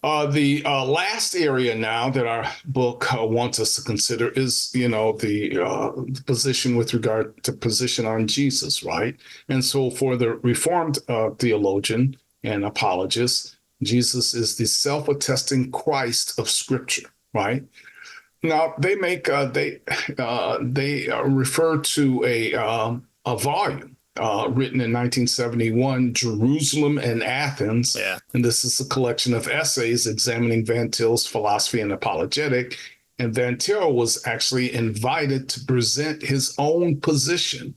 The last area now that our book wants us to consider is, the position with regard to position on Jesus, right? And so for the Reformed theologian and apologist, Jesus is the self-attesting Christ of Scripture, right? Now they make they refer to a volume written in 1971, Jerusalem and Athens. Yeah. And this is a collection of essays examining Van Til's philosophy and apologetic. And Van Til was actually invited to present his own position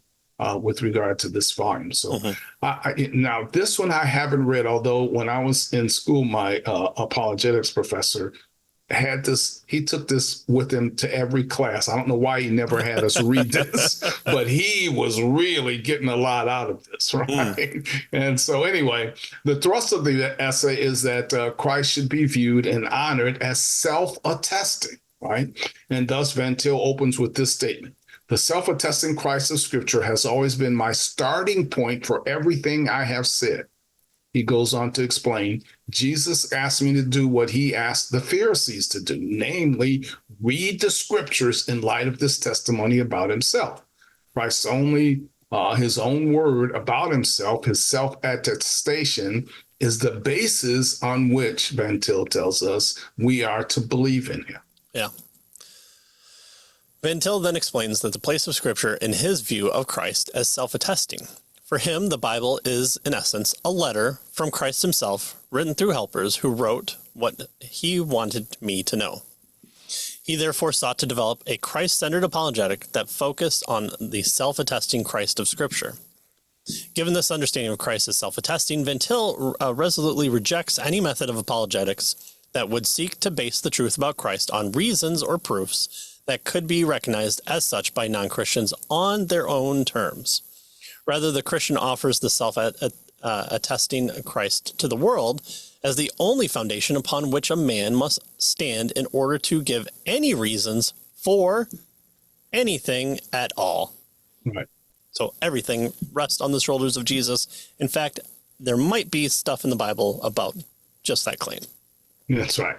with regard to this volume. So now this one I haven't read, although when I was in school, my apologetics professor had this, he took this with him to every class. I don't know why he never had us read this, but he was really getting a lot out of this, right? And so anyway, the thrust of the essay is that Christ should be viewed and honored as self-attesting, right? And thus Van Til opens with this statement: "The self-attesting Christ of Scripture has always been my starting point for everything I have said." He goes on to explain, Jesus asked me to do what he asked the Pharisees to do, namely, read the scriptures in light of this testimony about himself. Christ's his own word about himself, his self-attestation, is the basis on which Van Til tells us we are to believe in him. Yeah. Van Til then explains that the place of Scripture in his view of Christ as self-attesting. For him, the Bible is, in essence, a letter from Christ himself, written through helpers who wrote what he wanted me to know. He therefore sought to develop a Christ-centered apologetic that focused on the self-attesting Christ of Scripture. Given this understanding of Christ as self-attesting, Van Til resolutely rejects any method of apologetics that would seek to base the truth about Christ on reasons or proofs that could be recognized as such by non-Christians on their own terms. Rather, the Christian offers the self-attesting Christ to the world as the only foundation upon which a man must stand in order to give any reasons for anything at all. Right. So everything rests on the shoulders of Jesus. In fact, there might be stuff in the Bible about just that claim. That's right.